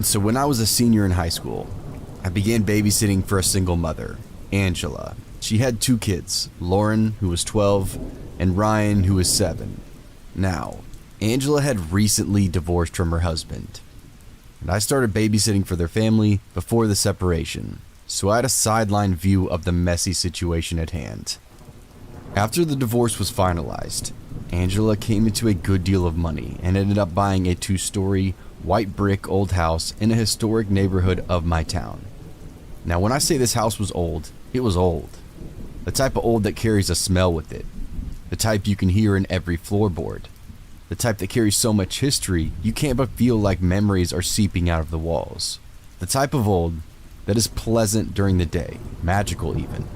So when I was a senior in high school, I began babysitting for a single mother, Angela. She had 2 kids, Lauren, who was 12, and Ryan, who was 7. Now, Angela had recently divorced from her husband, and I started babysitting for their family before the separation, so I had a sideline view of the messy situation at hand. After the divorce was finalized, Angela came into a good deal of money and ended up buying a 2-story, white brick old house in a historic neighborhood of my town. Now, when I say this house was old, it was old. The type of old that carries a smell with it. The type you can hear in every floorboard. The type that carries so much history, you can't but feel like memories are seeping out of the walls. The type of old that is pleasant during the day, magical even.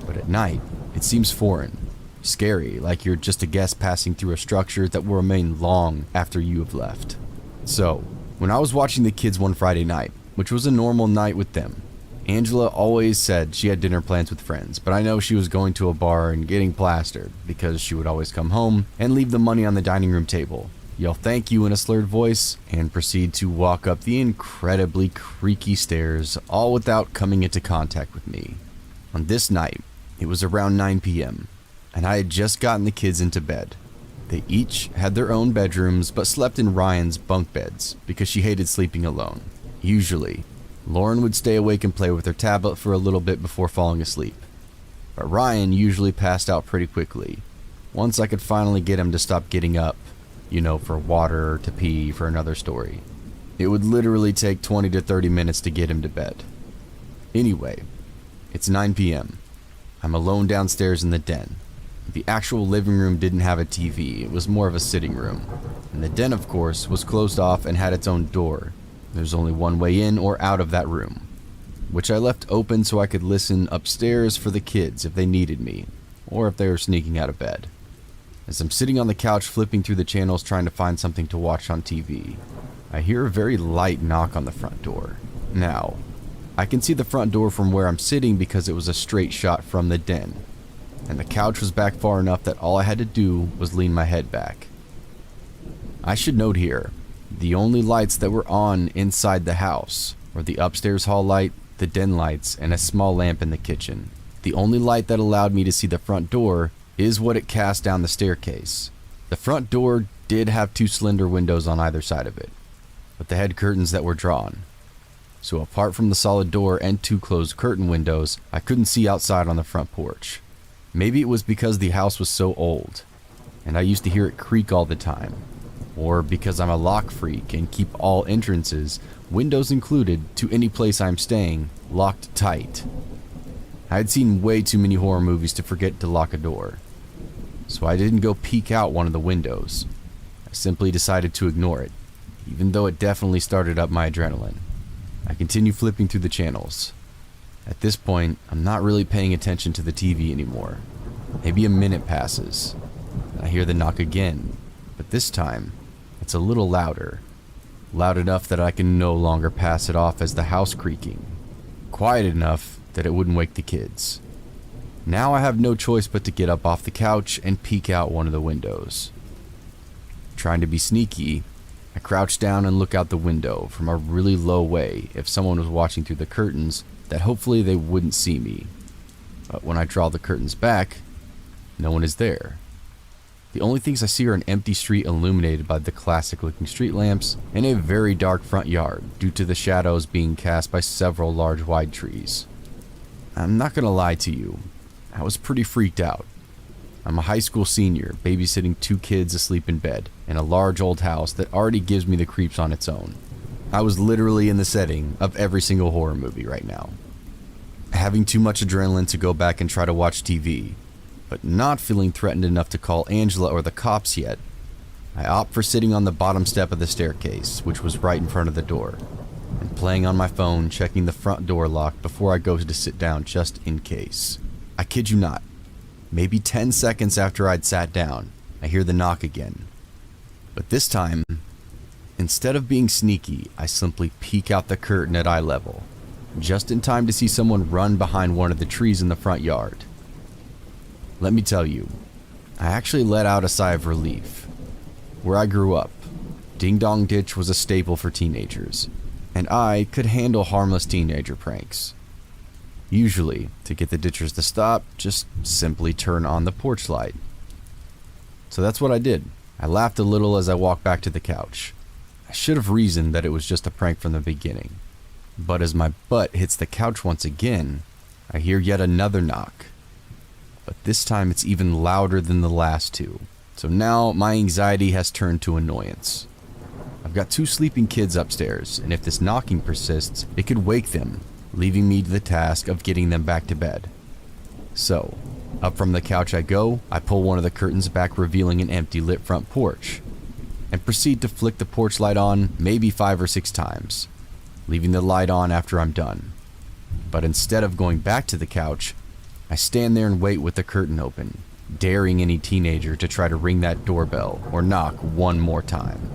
But at night, it seems foreign, scary, like you're just a guest passing through a structure that will remain long after you have left. So, when I was watching the kids one Friday night, which was a normal night with them, Angela always said she had dinner plans with friends, but I know she was going to a bar and getting plastered because she would always come home and leave the money on the dining room table, yell thank you in a slurred voice, and proceed to walk up the incredibly creaky stairs, all without coming into contact with me. On this night, it was around 9 p.m., and I had just gotten the kids into bed. They each had their own bedrooms, but slept in Ryan's bunk beds because she hated sleeping alone. Usually, Lauren would stay awake and play with her tablet for a little bit before falling asleep. But Ryan usually passed out pretty quickly, once I could finally get him to stop getting up, for water or to pee for another story. It would literally take 20 to 30 minutes to get him to bed. Anyway, it's 9 p.m. I'm alone downstairs in the den. The actual living room didn't have a TV, it was more of a sitting room. And the den, of course, was closed off and had its own door. There's only one way in or out of that room, which I left open so I could listen upstairs for the kids if they needed me, or if they were sneaking out of bed. As I'm sitting on the couch flipping through the channels trying to find something to watch on TV, I hear a very light knock on the front door. Now, I can see the front door from where I'm sitting because it was a straight shot from the den, and the couch was back far enough that all I had to do was lean my head back. I should note here, the only lights that were on inside the house were the upstairs hall light, the den lights, and a small lamp in the kitchen. The only light that allowed me to see the front door is what it cast down the staircase. The front door did have 2 slender windows on either side of it, but they had curtains that were drawn. So apart from the solid door and 2 closed curtain windows, I couldn't see outside on the front porch. Maybe it was because the house was so old, and I used to hear it creak all the time, or because I'm a lock freak and keep all entrances, windows included, to any place I'm staying, locked tight. I had seen way too many horror movies to forget to lock a door, so I didn't go peek out one of the windows. I simply decided to ignore it, even though it definitely started up my adrenaline. I continue flipping through the channels. At this point, I'm not really paying attention to the TV anymore. Maybe a minute passes, and I hear the knock again, but this time, it's a little louder. Loud enough that I can no longer pass it off as the house creaking. Quiet enough that it wouldn't wake the kids. Now I have no choice but to get up off the couch and peek out one of the windows. Trying to be sneaky, I crouch down and look out the window from a really low way if someone was watching through the curtains, that hopefully they wouldn't see me. But when I draw the curtains back, no one is there. The only things I see are an empty street illuminated by the classic looking street lamps and a very dark front yard due to the shadows being cast by several large wide trees. I'm not gonna lie to you, I was pretty freaked out. I'm a high school senior babysitting 2 kids asleep in bed in a large old house that already gives me the creeps on its own. I was literally in the setting of every single horror movie right now. Having too much adrenaline to go back and try to watch TV, but not feeling threatened enough to call Angela or the cops yet, I opt for sitting on the bottom step of the staircase, which was right in front of the door, and playing on my phone, checking the front door lock before I go to sit down just in case. I kid you not, maybe 10 seconds after I'd sat down, I hear the knock again. But this time, instead of being sneaky, I simply peek out the curtain at eye level, just in time to see someone run behind one of the trees in the front yard. Let me tell you, I actually let out a sigh of relief. Where I grew up, Ding Dong Ditch was a staple for teenagers, and I could handle harmless teenager pranks. Usually, to get the ditchers to stop, just simply turn on the porch light. So that's what I did. I laughed a little as I walked back to the couch. I should have reasoned that it was just a prank from the beginning. But as my butt hits the couch once again, I hear yet another knock. But this time it's even louder than the last two. So now my anxiety has turned to annoyance. I've got 2 sleeping kids upstairs, and if this knocking persists, it could wake them, leaving me to the task of getting them back to bed. So, up from the couch I go, I pull one of the curtains back, revealing an empty lit front porch, and proceed to flick the porch light on maybe 5 or 6 times, leaving the light on after I'm done. But instead of going back to the couch, I stand there and wait with the curtain open, daring any teenager to try to ring that doorbell or knock one more time.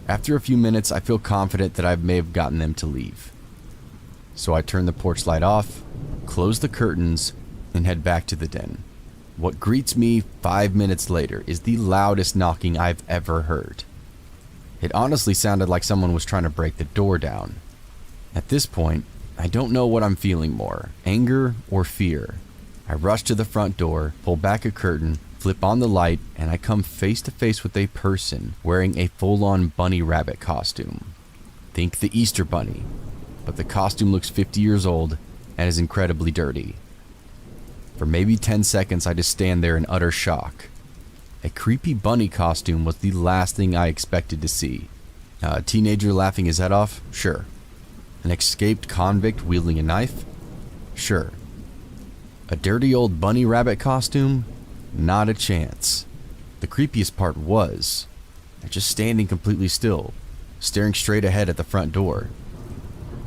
After a few minutes, I feel confident that I may have gotten them to leave. So I turn the porch light off, close the curtains, and head back to the den. What greets me 5 minutes later is the loudest knocking I've ever heard. It honestly sounded like someone was trying to break the door down. At this point, I don't know what I'm feeling more, anger or fear. I rush to the front door, pull back a curtain, flip on the light, and I come face to face with a person wearing a full-on bunny rabbit costume. Think the Easter Bunny, but the costume looks 50 years old and is incredibly dirty. For maybe 10 seconds, I just stand there in utter shock. A creepy bunny costume was the last thing I expected to see. A teenager laughing his head off? Sure. An escaped convict wielding a knife? Sure. A dirty old bunny rabbit costume? Not a chance. The creepiest part was, they're just standing completely still, staring straight ahead at the front door,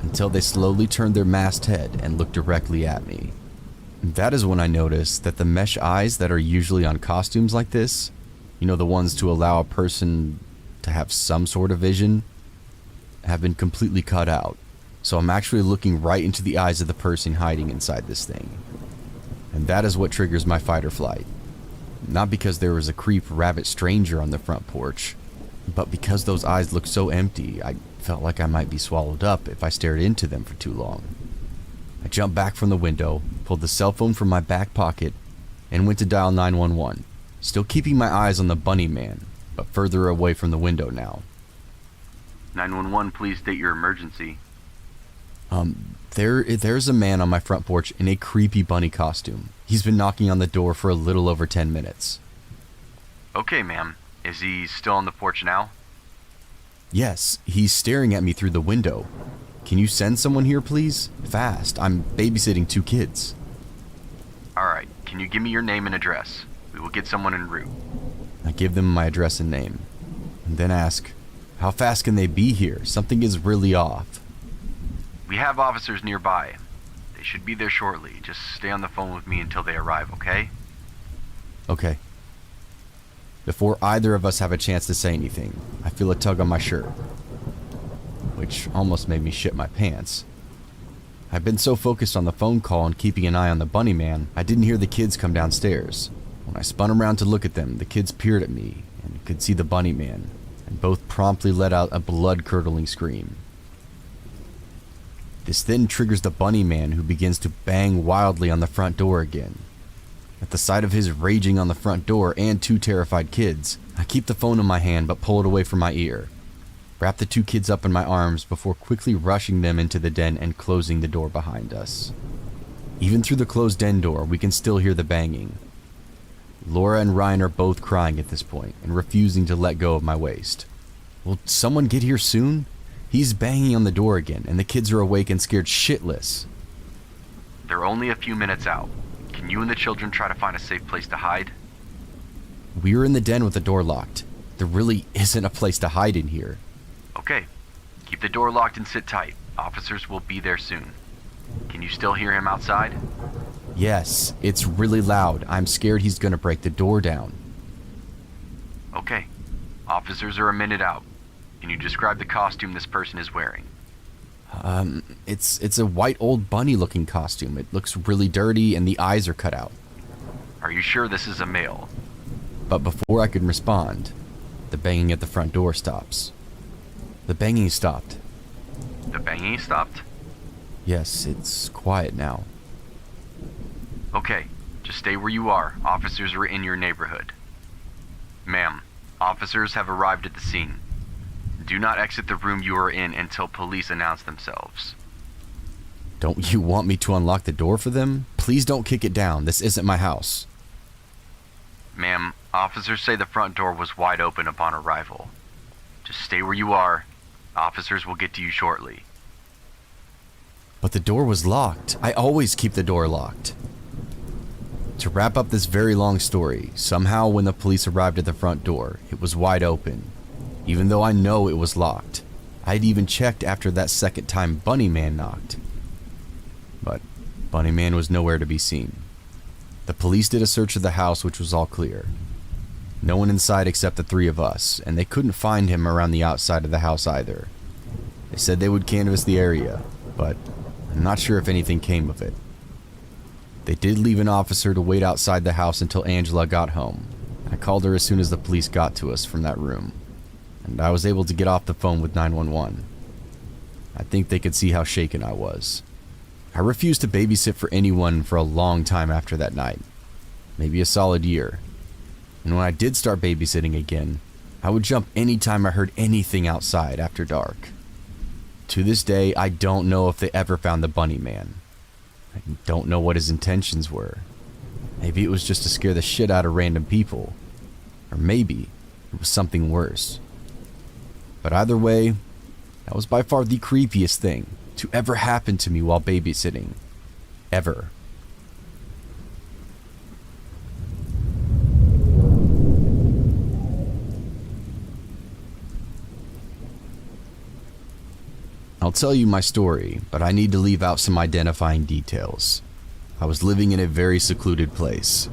until they slowly turned their masked head and looked directly at me. That is when I noticed that the mesh eyes that are usually on costumes like this, you know, the ones to allow a person to have some sort of vision, have been completely cut out. So I'm actually looking right into the eyes of the person hiding inside this thing. And that is what triggers my fight or flight. Not because there was a creep rabbit stranger on the front porch, but because those eyes looked so empty, I felt like I might be swallowed up if I stared into them for too long. I jumped back from the window, pulled the cell phone from my back pocket, and went to dial 911, still keeping my eyes on the bunny man, but further away from the window now. 911, please state your emergency. There's a man on my front porch in a creepy bunny costume. He's been knocking on the door for a little over 10 minutes. Okay, ma'am. Is he still on the porch now? Yes, he's staring at me through the window. Can you send someone here, please? Fast. I'm babysitting 2 kids. Alright, can you give me your name and address? We will get someone en route. I give them my address and name, and then ask, how fast can they be here? Something is really off. We have officers nearby. They should be there shortly. Just stay on the phone with me until they arrive, okay? Okay. Before either of us have a chance to say anything, I feel a tug on my shirt, which almost made me shit my pants. I've been so focused on the phone call and keeping an eye on the bunny man, I didn't hear the kids come downstairs. When I spun around to look at them, the kids peered at me and could see the bunny man, and both promptly let out a blood-curdling scream. This then triggers the bunny man, who begins to bang wildly on the front door again. At the sight of his raging on the front door and 2 terrified kids, I keep the phone in my hand but pull it away from my ear. Wrap the 2 kids up in my arms before quickly rushing them into the den and closing the door behind us. Even through the closed den door, we can still hear the banging. Laura and Ryan are both crying at this point and refusing to let go of my waist. Will someone get here soon? He's banging on the door again, and the kids are awake and scared shitless. They're only a few minutes out. Can you and the children try to find a safe place to hide? We are in the den with the door locked. There really isn't a place to hide in here. Okay. Keep the door locked and sit tight. Officers will be there soon. Can you still hear him outside? Yes, it's really loud. I'm scared he's gonna break the door down. Okay. Officers are a minute out. Can you describe the costume this person is wearing? It's a white old bunny looking costume. It looks really dirty and the eyes are cut out. Are you sure this is a male? But before I could respond, The banging at the front door stops. The banging stopped. The banging stopped? Yes, it's quiet now. Okay, just stay where you are. Officers are in your neighborhood. Ma'am, officers have arrived at the scene. Do not exit the room you are in until police announce themselves. Don't you want me to unlock the door for them? Please don't kick it down. This isn't my house. Ma'am, officers say the front door was wide open upon arrival. Just stay where you are. Officers will get to you shortly. But the door was locked. I always keep the door locked. To wrap up this very long story, somehow when the police arrived at the front door, it was wide open, even though I know it was locked. I'd even checked after that second time Bunny Man knocked. But Bunny Man was nowhere to be seen. The police did a search of the house, which was all clear. No one inside except the three of us, and they couldn't find him around the outside of the house either. They said they would canvass the area, but I'm not sure if anything came of it. They did leave an officer to wait outside the house until Angela got home. I called her as soon as the police got to us from that room, and I was able to get off the phone with 911. I think they could see how shaken I was. I refused to babysit for anyone for a long time after that night, maybe a solid year. And when I did start babysitting again, I would jump anytime I heard anything outside after dark. To this day, I don't know if they ever found the Bunny Man. I don't know what his intentions were. Maybe it was just to scare the shit out of random people. Or maybe it was something worse. But either way, that was by far the creepiest thing to ever happen to me while babysitting. Ever. I'll tell you my story, but I need to leave out some identifying details. I was living in a very secluded place.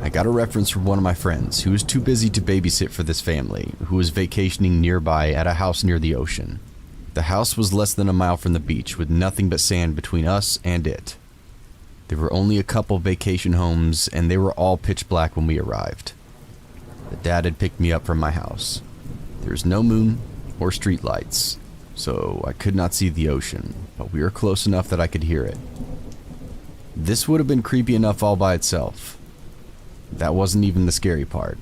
I got a reference from one of my friends who was too busy to babysit for this family, who was vacationing nearby at a house near the ocean. The house was less than a mile from the beach with nothing but sand between us and it. There were only a couple vacation homes and they were all pitch black when we arrived. The dad had picked me up from my house. There was no moon or street lights, so I could not see the ocean, but we were close enough that I could hear it. This would have been creepy enough all by itself. That wasn't even the scary part.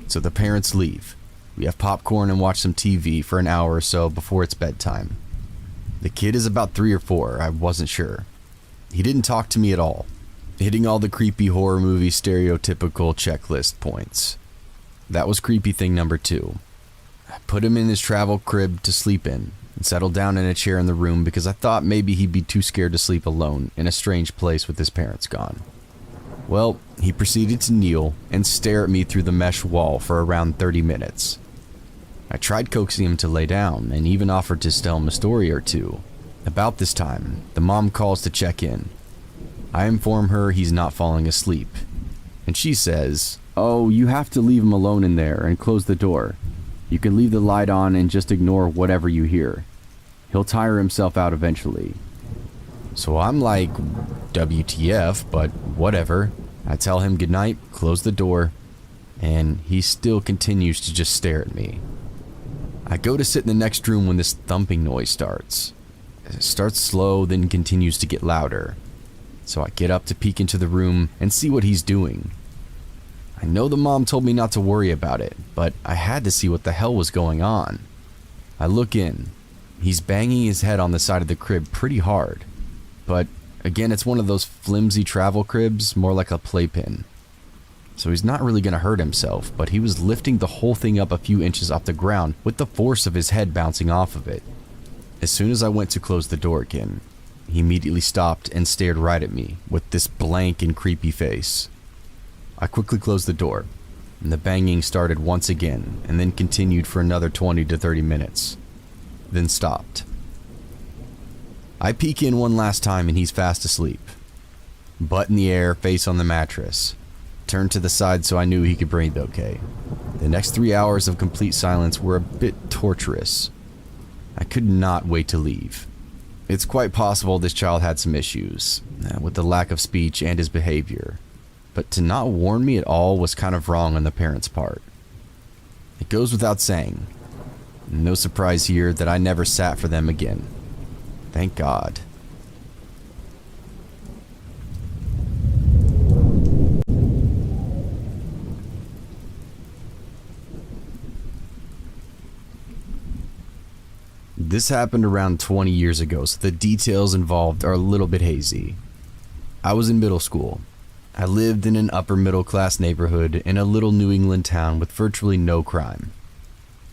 So the parents leave. We have popcorn and watch some TV for an hour or so before it's bedtime. The kid is about 3 or 4, I wasn't sure. He didn't talk to me at all, hitting all the creepy horror movie stereotypical checklist points. That was creepy thing number 2. I put him in his travel crib to sleep in and settled down in a chair in the room because I thought maybe he'd be too scared to sleep alone in a strange place with his parents gone. Well, he proceeded to kneel and stare at me through the mesh wall for around 30 minutes. I tried coaxing him to lay down and even offered to tell him a story or two. About this time, the mom calls to check in. I inform her he's not falling asleep, and she says, "Oh, you have to leave him alone in there and close the door. You can leave the light on and just ignore whatever you hear. He'll tire himself out eventually." So I'm like, WTF, but whatever. I tell him goodnight, close the door, and he still continues to just stare at me. I go to sit in the next room when this thumping noise starts. It starts slow, then continues to get louder. So I get up to peek into the room and see what he's doing. I know the mom told me not to worry about it, but I had to see what the hell was going on. I look in. He's banging his head on the side of the crib pretty hard. But again, it's one of those flimsy travel cribs, more like a playpen. So he's not really gonna hurt himself, but he was lifting the whole thing up a few inches off the ground with the force of his head bouncing off of it. As soon as I went to close the door again, he immediately stopped and stared right at me with this blank and creepy face. I quickly closed the door, and the banging started once again and then continued for another 20 to 30 minutes, then stopped. I peek in one last time and he's fast asleep. Butt in the air, face on the mattress. Turned to the side so I knew he could breathe okay. The next 3 hours of complete silence were a bit torturous. I could not wait to leave. It's quite possible this child had some issues, with the lack of speech and his behavior, but to not warn me at all was kind of wrong on the parents' part. It goes without saying. No surprise here that I never sat for them again. Thank God. This happened around 20 years ago, so the details involved are a little bit hazy. I was in middle school. I lived in an upper middle class neighborhood in a little New England town with virtually no crime.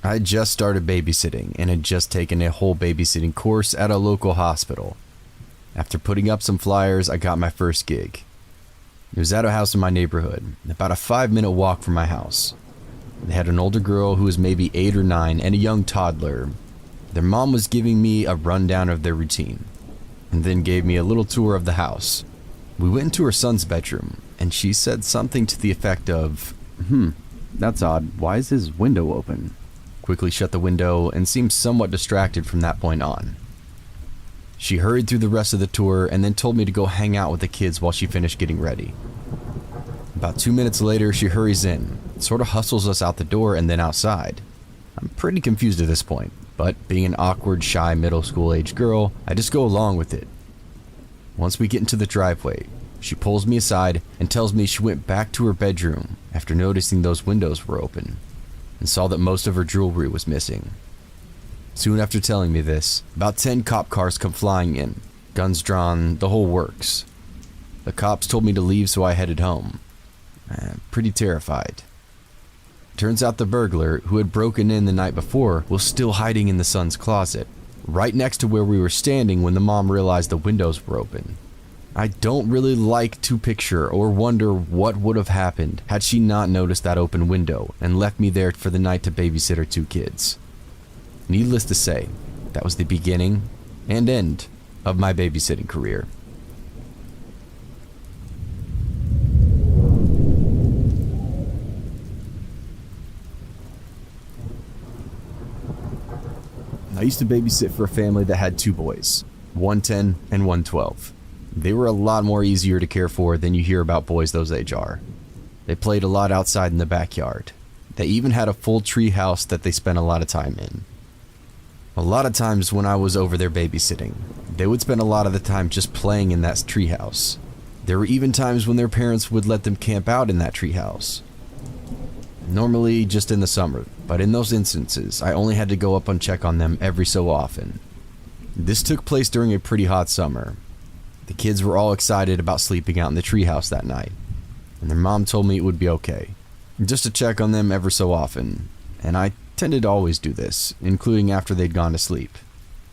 I had just started babysitting and had just taken a whole babysitting course at a local hospital. After putting up some flyers, I got my first gig. It was at a house in my neighborhood, about a 5-minute walk from my house. They had an older girl who was maybe 8 or 9 and a young toddler. Their mom was giving me a rundown of their routine, and then gave me a little tour of the house. We went into her son's bedroom, and she said something to the effect of, that's odd, why is his window open? Quickly shut the window and seemed somewhat distracted from that point on. She hurried through the rest of the tour and then told me to go hang out with the kids while she finished getting ready. About 2 minutes later, she hurries in, sort of hustles us out the door and then outside. I'm pretty confused at this point, but being an awkward, shy middle school age girl, I just go along with it. Once we get into the driveway, she pulls me aside and tells me she went back to her bedroom after noticing those windows were open and saw that most of her jewelry was missing. Soon after telling me this, about 10 cop cars come flying in, guns drawn, the whole works. The cops told me to leave, so I headed home. Pretty terrified. Turns out the burglar, who had broken in the night before, was still hiding in the son's closet, right next to where we were standing when the mom realized the windows were open. I don't really like to picture or wonder what would have happened had she not noticed that open window and left me there for the night to babysit her 2 kids. Needless to say, that was the beginning and end of my babysitting career. I used to babysit for a family that had 2 boys, one 10 and one 12. They were a lot more easier to care for than you hear about boys those age are. They played a lot outside in the backyard. They even had a full tree house that they spent a lot of time in. A lot of times when I was over there babysitting, they would spend a lot of the time just playing in that tree house. There were even times when their parents would let them camp out in that tree house. Normally just in the summer, but in those instances, I only had to go up and check on them every so often. This took place during a pretty hot summer. The kids were all excited about sleeping out in the treehouse that night, and their mom told me it would be okay, just to check on them ever so often, and I tended to always do this, including after they'd gone to sleep.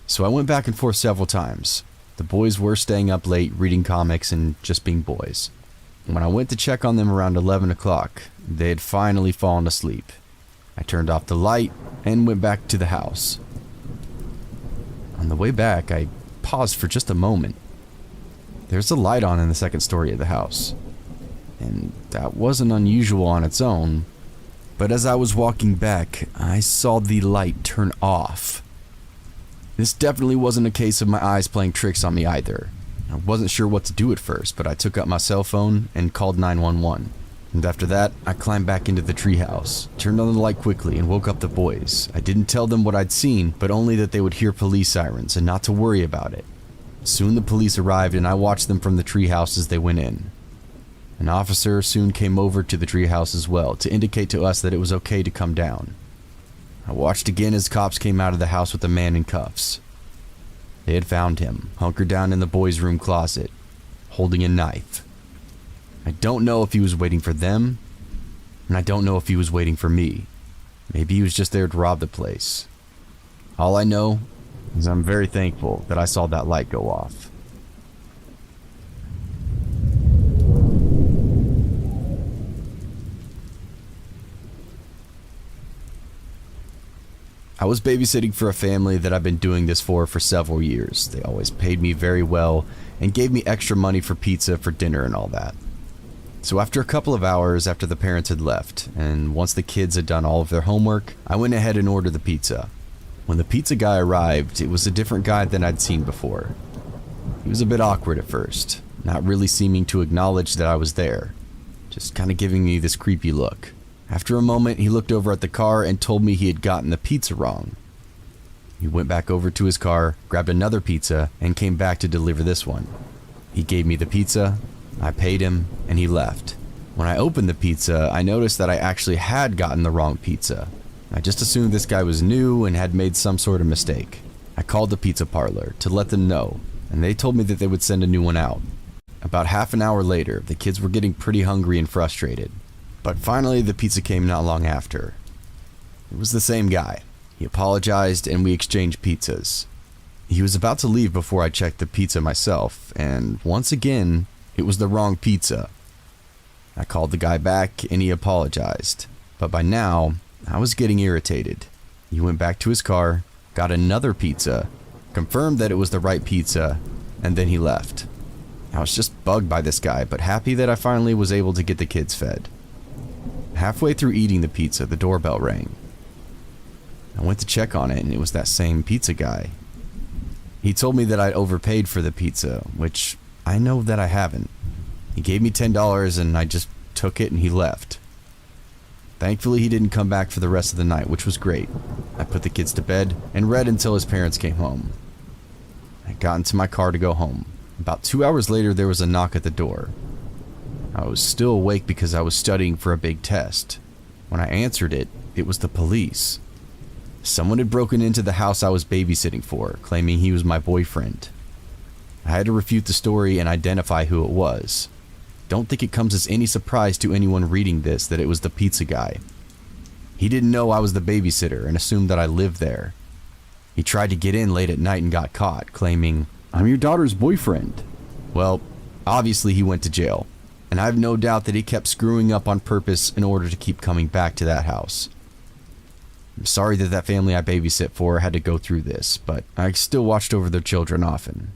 So I went back and forth several times. The boys were staying up late, reading comics, and just being boys. When I went to check on them around 11 o'clock, they had finally fallen asleep. I turned off the light and went back to the house. On the way back, I paused for just a moment. There's a light on in the second story of the house, and that wasn't unusual on its own, but as I was walking back, I saw the light turn off. This definitely wasn't a case of my eyes playing tricks on me either. I wasn't sure what to do at first, but I took up my cell phone and called 911. And after that, I climbed back into the treehouse, turned on the light quickly, and woke up the boys. I didn't tell them what I'd seen, but only that they would hear police sirens and not to worry about it. Soon the police arrived, and I watched them from the treehouse as they went in. An officer soon came over to the treehouse as well to indicate to us that it was okay to come down. I watched again as cops came out of the house with a man in cuffs. They had found him, hunkered down in the boys' room closet, holding a knife. I don't know if he was waiting for them, and I don't know if he was waiting for me. Maybe he was just there to rob the place. All I know is I'm very thankful that I saw that light go off. I was babysitting for a family that I've been doing this for several years. They always paid me very well and gave me extra money for pizza for dinner and all that. So after a couple of hours after the parents had left, and once the kids had done all of their homework, I went ahead and ordered the pizza. When the pizza guy arrived, it was a different guy than I'd seen before. He was a bit awkward at first, not really seeming to acknowledge that I was there, just kind of giving me this creepy look. After a moment, he looked over at the car and told me he had gotten the pizza wrong. He went back over to his car, grabbed another pizza, and came back to deliver this one. He gave me the pizza, I paid him, and he left. When I opened the pizza, I noticed that I actually had gotten the wrong pizza. I just assumed this guy was new and had made some sort of mistake. I called the pizza parlor to let them know, and they told me that they would send a new one out. About half an hour later, the kids were getting pretty hungry and frustrated. But finally, the pizza came not long after. It was the same guy. He apologized and we exchanged pizzas. He was about to leave before I checked the pizza myself, and once again, it was the wrong pizza. I called the guy back and he apologized, but by now, I was getting irritated. He went back to his car, got another pizza, confirmed that it was the right pizza, and then he left. I was just bugged by this guy, but happy that I finally was able to get the kids fed. Halfway through eating the pizza, the doorbell rang. I went to check on it and it was that same pizza guy. He told me that I'd overpaid for the pizza, which I know that I haven't. He gave me $10 and I just took it and he left. Thankfully, he didn't come back for the rest of the night, which was great. I put the kids to bed and read until his parents came home. I got into my car to go home. About 2 hours later, there was a knock at the door. I was still awake because I was studying for a big test. When I answered it, it was the police. Someone had broken into the house I was babysitting for, claiming he was my boyfriend. I had to refute the story and identify who it was. Don't think it comes as any surprise to anyone reading this that it was the pizza guy. He didn't know I was the babysitter and assumed that I lived there. He tried to get in late at night and got caught, claiming, "I'm your daughter's boyfriend." Well, obviously he went to jail, and I have no doubt that he kept screwing up on purpose in order to keep coming back to that house. I'm sorry that family I babysit for had to go through this, but I still watched over their children often.